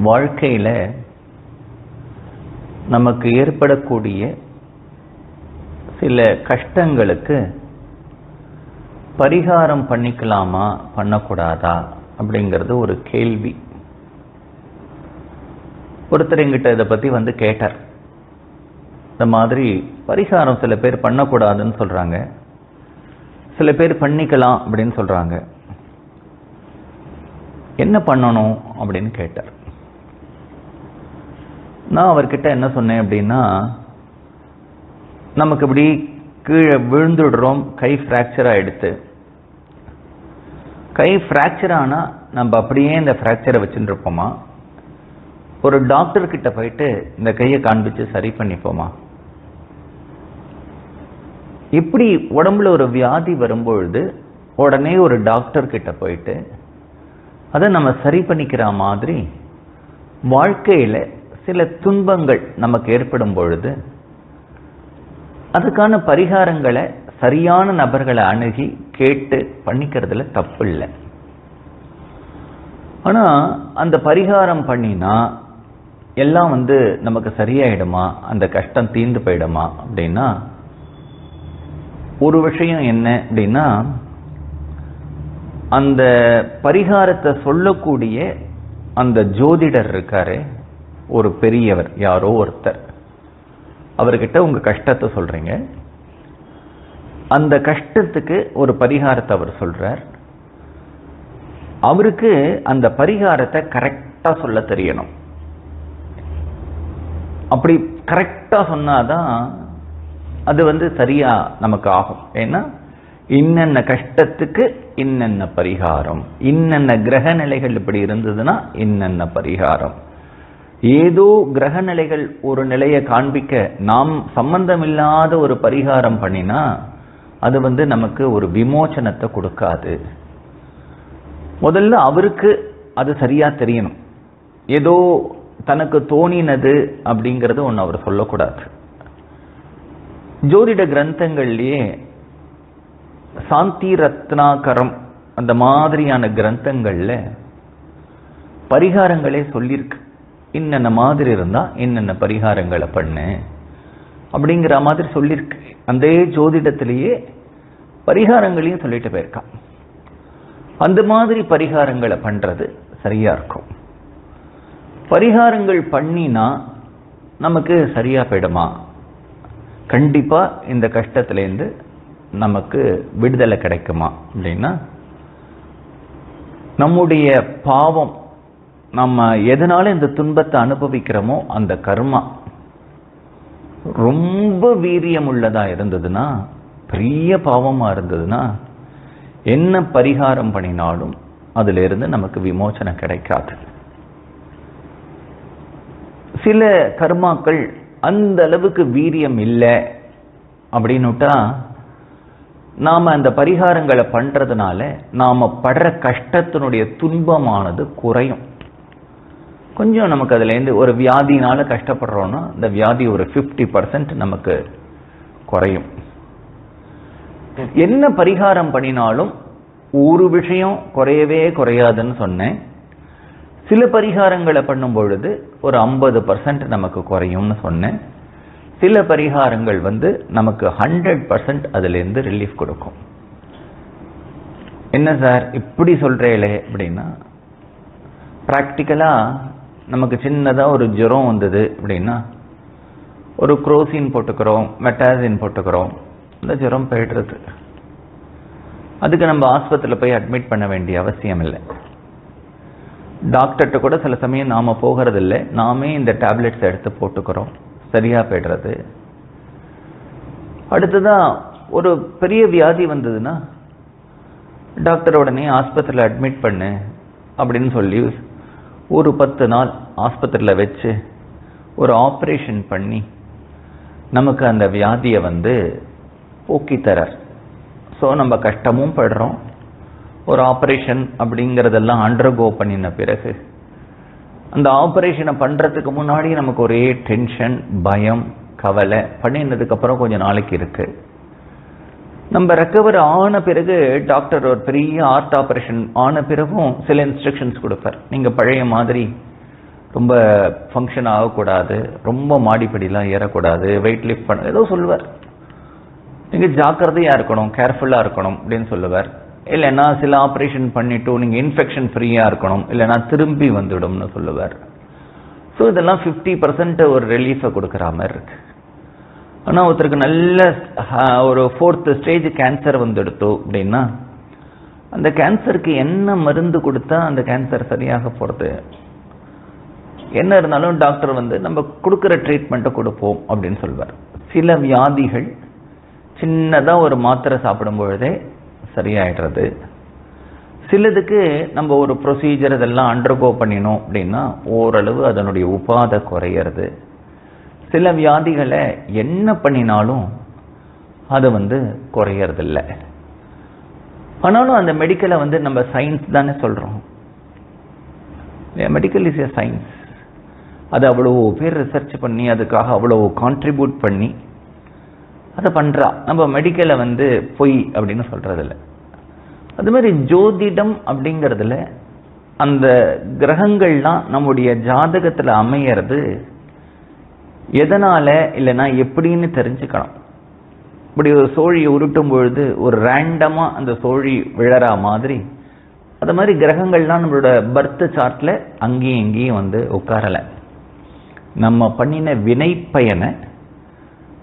வாழ்க்கையில் நமக்கு ஏற்படக்கூடிய சில கஷ்டங்களுக்கு பரிகாரம் பண்ணிக்கலாமா பண்ணக்கூடாதா அப்படிங்கிறது ஒரு கேள்வி. ஒருத்தர் எங்கிட்ட இதை பற்றி கேட்டார். இந்த மாதிரி பரிகாரம் சில பேர் பண்ணக்கூடாதுன்னு சொல்கிறாங்க, சில பேர் பண்ணிக்கலாம் அப்படின்னு சொல்கிறாங்க, என்ன பண்ணணும் அப்படின்னு கேட்டார். நான் அவர்கிட்ட என்ன சொன்னேன் அப்படின்னா, நமக்கு இப்படி கீழே விழுந்துடுறோம், கை ஃப்ராக்சர் ஆகிடுது. கை ஃப்ராக்சர் ஆனால் நம்ம அப்படியே இந்த ஃப்ராக்சரை வச்சுட்டு இருப்போமா, ஒரு டாக்டர் கிட்ட போயிட்டு இந்த கையை காண்பிச்சு சரி பண்ணிப்போமா? இப்படி உடம்புல ஒரு வியாதி வரும்பொழுது உடனே ஒரு டாக்டர் கிட்ட போயிட்டு அதை நம்ம சரி பண்ணிக்கிற மாதிரி வாழ்க்கையில் சில துன்பங்கள் நமக்கு ஏற்படும் பொழுது அதுக்கான பரிகாரங்களை சரியான நபர்களை அணுகி கேட்டு பண்ணிக்கிறதுல தப்பு இல்லை. ஆனால் அந்த பரிகாரம் பண்ணினா எல்லாம் நமக்கு சரியாயிடுமா, அந்த கஷ்டம் தீர்ந்து போயிடுமா அப்படின்னா, ஒரு விஷயம் என்ன அப்படின்னா, அந்த பரிகாரத்தை சொல்லக்கூடிய அந்த ஜோதிடர் இருக்காரு, ஒரு பெரியவர், யாரோ ஒருத்தர், அவர்கிட்ட உங்க கஷ்டத்தை சொல்றீங்க, அந்த கஷ்டத்துக்கு ஒரு பரிகாரத்தை அவர் சொல்றார். அவருக்கு அந்த பரிகாரத்தை கரெக்டா சொல்ல தெரியணும். அப்படி கரெக்டா சொன்னாதான் அது சரியா நமக்கு ஆகும். ஏன்னா இன்னென்ன கஷ்டத்துக்கு இன்னென்ன பரிகாரம், இன்னென்ன கிரக நிலைகள் இப்படி இருந்ததுன்னா இன்னென்ன பரிகாரம். ஏதோ கிரக நிலைகள் ஒரு நிலையை காண்பிக்க நாம் சம்பந்தம் இல்லாத ஒரு பரிகாரம் பண்ணினா அது நமக்கு ஒரு விமோசனத்தை கொடுக்காது. முதல்ல அவருக்கு அது சரியா தெரியணும். ஏதோ தனக்கு தோணினது அப்படிங்கிறது ஒன்று அவர் சொல்லக்கூடாது. ஜோதிட கிரந்தங்கள்லயே சாந்தி ரத்னாகரம் அந்த மாதிரியான கிரந்தங்கள்ல பரிகாரங்களே சொல்லியிருக்கு. இன்னென்ன மாதிரி இருந்தா இன்னென்ன பரிகாரங்களை பண்ணு அப்படிங்கிற மாதிரி சொல்லியிருக்கு. அந்த ஜோதிடத்திலேயே பரிகாரங்களையும் சொல்லிட்டு போயிருக்கான். அந்த மாதிரி பரிகாரங்களை பண்றது சரியா இருக்கும். பரிகாரங்கள் பண்ணினா நமக்கு சரியா போயிடுமா? கண்டிப்பா இந்த கஷ்டத்திலேருந்து நமக்கு விடுதலை கிடைக்குமா அப்படின்னா, நம்முடைய பாவம், நம்ம எதனால இந்த துன்பத்தை அனுபவிக்கிறோமோ அந்த கர்மா ரொம்ப வீரியம் உள்ளதா இருந்ததுன்னா, பெரிய பாவமா இருந்ததுன்னா, என்ன பரிகாரம் பண்ணினாலும் அதுல இருந்து நமக்கு விமோசனம் கிடைக்காது. சில கர்மாக்கள் அந்த அளவுக்கு வீரியம் இல்லை அப்படின்னுட்டா நாம அந்த பரிகாரங்களை பண்றதுனால நாம படுற கஷ்டத்தினுடைய துன்பமானது குறையும். கொஞ்சம் நமக்கு அதுல இருந்து ஒரு வியாதினால கஷ்டப்படுறோம்னா இந்த வியாதி ஒரு 50% நமக்கு குறையும். என்ன பரிகாரம் பண்ணினாலும் ஒரு விஷயம் குறையவே குறையாதுன்னு சொன்னேன். சில பரிகாரங்களை பண்ணும் பொழுது ஒரு 50% நமக்கு குறையும்னு சொன்னேன். சில பரிகாரங்கள் நமக்கு 100% அதுல இருந்து ரிலீஃப் கொடுக்கும். என்ன சார் இப்படி சொல்றீங்களே அப்படின்னா, பிராக்டிக்கலா நமக்கு சின்னதா ஒரு ஜுரம் வந்தது அப்படின்னா ஒரு குரோசின் போட்டுக்கிறோம், மெட்டாசின் போட்டுக்கிறோம், இந்த ஜுரம் போயிடுறது. அதுக்கு நம்ம ஆஸ்பத்திரியில் போய் அட்மிட் பண்ண வேண்டிய அவசியம் இல்லை. டாக்டர்கிட்ட கூட சில சமயம் நாம போகிறது இல்லை, நாமே இந்த டேப்லெட்ஸ் எடுத்து போட்டுக்கிறோம், சரியா போயிடுறது. அடுத்ததான் ஒரு பெரிய வியாதி வந்ததுன்னா டாக்டர் உடனே ஆஸ்பத்திரியில் அட்மிட் பண்ணு அப்படின்னு சொல்லி ஒரு 10 நாள் ஆஸ்பத்திரியில் வச்சு ஒரு ஆப்ரேஷன் பண்ணி நமக்கு அந்த வியாதியை போக்கி தரார். ஸோ நம்ம கஷ்டமும் படுறோம். ஒரு ஆப்ரேஷன் அப்படிங்கிறதெல்லாம் அண்டர்கோ பண்ணின பிறகு அந்த ஆப்ரேஷனை பண்றதுக்கு முன்னாடி நமக்கு ஒரே டென்ஷன், பயம், கவலை. பண்ணினதுக்கு அப்புறம் கொஞ்சம் நாளைக்கு இருக்கு. நம்ம ரெக்கவர் ஆன பிறகு டாக்டர் ஒரு பெரிய ஹார்ட் ஆபரேஷன் ஆன பிறகும் சில இன்ஸ்ட்ரக்ஷன்ஸ் கொடுப்பார். நீங்க பழைய மாதிரி ரொம்ப ஃபங்க்ஷன் ஆகக்கூடாது, ரொம்ப மாடிப்படிலாம் ஏறக்கூடாது, வெயிட் லிஃப்ட் பண்ண ஏதோ சொல்லுவார். நீங்கள் ஜாக்கிரதையாக இருக்கணும், கேர்ஃபுல்லாக இருக்கணும் அப்படின்னு சொல்லுவார். இல்லைன்னா சில ஆப்ரேஷன் பண்ணிவிட்டு நீங்கள் இன்ஃபெக்ஷன் ஃப்ரீயாக இருக்கணும், இல்லைன்னா திரும்பி வந்துவிடும்னு சொல்லுவார். ஸோ இதெல்லாம் 50% ஒரு ரிலீஃபை கொடுக்குற மாதிரி இருக்கு. ஆனால் ஒருத்தருக்கு நல்ல ஒரு 4th ஸ்டேஜ் கேன்சர் வந்துடுத்தோம் அப்படின்னா அந்த கேன்சருக்கு என்ன மருந்து கொடுத்தா அந்த கேன்சர் சரியாக போகிறது? என்ன இருந்தாலும் டாக்டர் நம்ம கொடுக்குற ட்ரீட்மெண்ட்டை கொடுப்போம் அப்படின்னு சொல்வார். சில வியாதிகள் சின்னதாக ஒரு மாத்திரை சாப்பிடும் பொழுதே சரியாயிடுறது. சிலதுக்கு நம்ம ஒரு ப்ரொசீஜர் இதெல்லாம் அண்டர்கோ பண்ணினோம் அப்படின்னா ஓரளவு அதனுடைய உபாதை குறையிறது. சில வியாதிகளை என்ன பண்ணினாலும் அது குறையறதில்லை. ஆனாலும் அந்த மெடிக்கலை நம்ம சயின்ஸ் தானே சொல்கிறோம். Medical is a science. அது அவ்வளோ பேர் ரிசர்ச் பண்ணி அதுக்காக அவ்வளோ கான்ட்ரிபியூட் பண்ணி அதை பண்ணுறா. நம்ம மெடிக்கலை பொய் அப்படின்னு சொல்கிறதில்ல. அது மாதிரி ஜோதிடம் அப்படிங்கிறதுல அந்த கிரகங்கள்லாம் நம்முடைய ஜாதகத்தில் அமையிறது எதனால் இல்லைன்னா எப்படின்னு தெரிஞ்சுக்கணும். இப்படி ஒரு சோழியை உருட்டும் பொழுது ஒரு ரேண்டமாக அந்த சோழி விழறா மாதிரி அது மாதிரி கிரகங்கள்லாம் நம்மளோட பர்த் சார்ட்டில் அங்கேயும் இங்கேயும் உட்காரலை. நம்ம பண்ணின வினை பயனை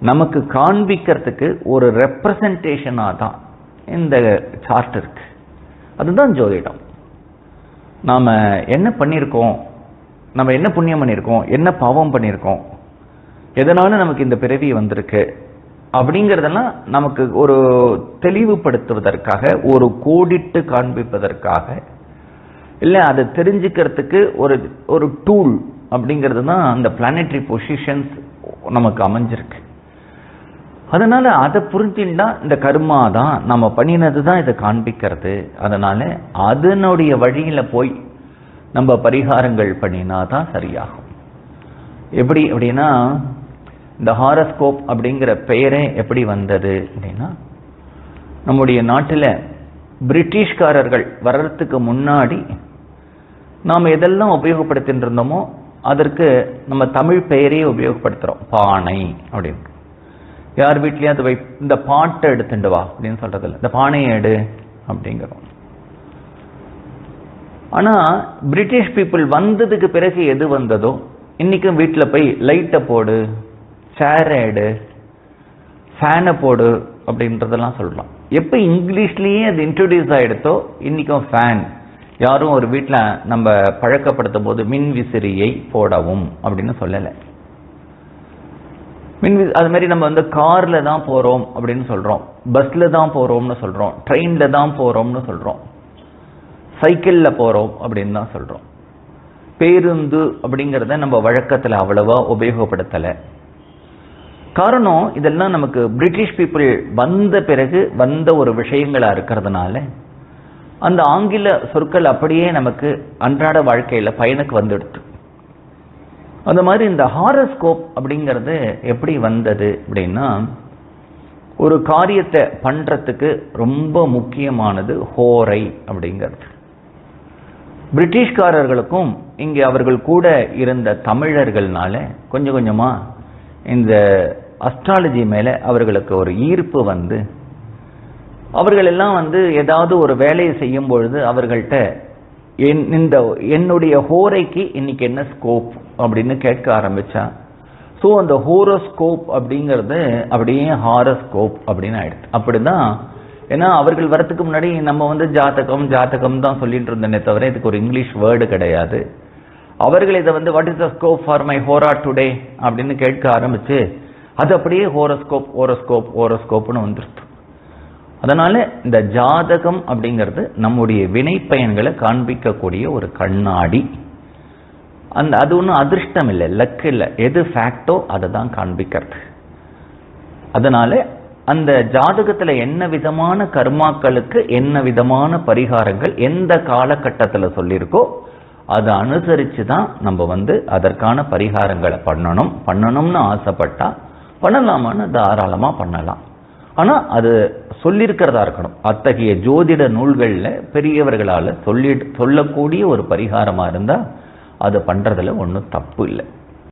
நமக்கு காண்பிக்கிறதுக்கு ஒரு ரெப்ரசன்டேஷனாக தான் இந்த சார்ட் இருக்கு. அதுதான் ஜோதிடம். நாம் என்ன பண்ணியிருக்கோம், நம்ம என்ன புண்ணியம் பண்ணியிருக்கோம், என்ன பாவம் பண்ணியிருக்கோம், எதனால நமக்கு இந்த பிறவி வந்திருக்கு அப்படிங்கிறதெல்லாம் நமக்கு ஒரு தெளிவுபடுத்துவதற்காக, ஒரு கோடிட்டு காண்பிப்பதற்காக, இல்லை அதை தெரிஞ்சுக்கிறதுக்கு ஒரு டூல் அப்படிங்கிறது தான் அந்த பிளானட்டரி பொசிஷன்ஸ் நமக்கு அமைஞ்சிருக்கு. அதனால அதை புரிஞ்சுட்டா இந்த கர்மா தான் நம்ம பண்ணினது தான் இதை காண்பிக்கிறது. அதனால அதனுடைய வழியில போய் நம்ம பரிகாரங்கள் பண்ணினா தான் சரியாகும். எப்படி அப்படின்னா இந்த ஹாரோஸ்கோப் அப்படிங்கிற பெயரே எப்படி வந்தது அப்படின்னா நம்முடைய நாட்டில் பிரிட்டிஷ்காரர்கள் வர்றதுக்கு முன்னாடி நாம் எதெல்லாம் உபயோகப்படுத்திட்டு இருந்தோமோ அதற்கு நம்ம தமிழ் பெயரையே உபயோகப்படுத்துகிறோம். பானை அப்படின்னு. யார் வீட்லையும் இந்த பாட்டை எடுத்துட்டு வா அப்படின்னு சொல்றதில்ல, இந்த பானையை எடு அப்படிங்கிறோம். ஆனால் பிரிட்டிஷ் பீப்புள் வந்ததுக்கு பிறகு எது வந்ததோ இன்னைக்கும் வீட்டில் போய் லைட்டை போடு, சேரை எடு, ஃபேனை போடு அப்படின்றதெல்லாம் சொல்லலாம். எப்போ இங்கிலீஷ்லேயே அது இன்ட்ரடியூஸ் ஆகிடுத்தோ இன்னைக்கும் ஃபேன். யாரும் ஒரு வீட்டில் நம்ம பழக்கப்படுத்தும் போது மின் விசிறியை போடவும் அப்படின்னு சொல்லலை. அது மாதிரி நம்ம காரில் தான் போகிறோம் அப்படின்னு சொல்கிறோம், பஸ்ஸில் தான் போகிறோம்னு சொல்கிறோம், ட்ரெயினில் தான் போகிறோம்னு சொல்கிறோம், சைக்கிளில் போகிறோம் அப்படின்னு தான் சொல்கிறோம். பேருந்து அப்படிங்கிறத நம்ம வழக்கத்தில் அவ்வளவா உபயோகப்படுத்தலை. காரணம் இதெல்லாம் நமக்கு பிரிட்டிஷ் பீப்புள் வந்த பிறகு வந்த ஒரு விஷயங்களாக இருக்கிறதுனால அந்த ஆங்கில சொற்கள் அப்படியே நமக்கு அன்றாட வாழ்க்கையில் பயனுக்கு வந்துடுது. அந்த மாதிரி இந்த ஹாரோஸ்கோப் அப்படிங்கிறது எப்படி வந்தது அப்படின்னா ஒரு காரியத்தை பண்ணுறதுக்கு ரொம்ப முக்கியமானது ஹோரை அப்படிங்கிறது. பிரிட்டிஷ்காரர்களுக்கும் இங்கே அவர்கள் கூட இருந்த தமிழர்கள்னால கொஞ்சம் கொஞ்சமாக இந்த அஸ்ட்ராலஜி மேலே அவர்களுக்கு ஒரு ஈர்ப்பு வந்து அவர்கள் எல்லாம் ஏதாவது ஒரு வேலையை செய்யும் பொழுது அவர்கள்ட்ட என்னுடைய ஹோரைக்கு இன்னைக்கு என்ன ஸ்கோப் அப்படின்னு கேட்க ஆரம்பிச்சா. ஸோ அந்த ஹோரோஸ்கோப் அப்படிங்கிறது அப்படியே ஹாரோஸ்கோப் அப்படின்னு ஆயிடுது. அப்படிதான். ஏன்னா அவர்கள் வரத்துக்கு முன்னாடி நம்ம ஜாதகம் ஜாதகம் தான் சொல்லிட்டு இருந்தேனே தவிர இதுக்கு ஒரு இங்கிலீஷ் வேர்டு கிடையாது. அவர்கள் இதை what is the scope for my Hora today அப்படின்னு கேட்க ஆரம்பிச்சு அது அப்படியே ஹோரோஸ்கோப் ஹோரோஸ்கோப் ஹோரோஸ்கோப்னு வந்துருது. அதனால இந்த ஜாதகம் அப்படிங்கிறது நம்முடைய வினை பயன்களை காண்பிக்கக்கூடிய ஒரு கண்ணாடி. அது ஒன்றும் அதிர்ஷ்டம் இல்லை, லக் இல்லை, எது ஃபேக்டோ அதை தான் காண்பிக்கிறது. அதனால அந்த ஜாதகத்தில் என்ன விதமான கர்மாக்களுக்கு என்ன விதமான பரிகாரங்கள் எந்த காலகட்டத்தில் சொல்லியிருக்கோ அதை அனுசரித்து தான் நம்ம அதற்கான பரிகாரங்களை பண்ணணும்னு ஆசைப்பட்டா பண்ணலாமான்னு தாராளமாக பண்ணலாம். ஆனால் அது சொல்லியிருக்கிறதா இருக்கணும். அத்தகைய ஜோதிட நூல்களில் பெரியவர்களால் சொல்லக்கூடிய ஒரு பரிகாரமாக இருந்தால் அதை பண்ணுறதுல ஒன்றும் தப்பு இல்லை.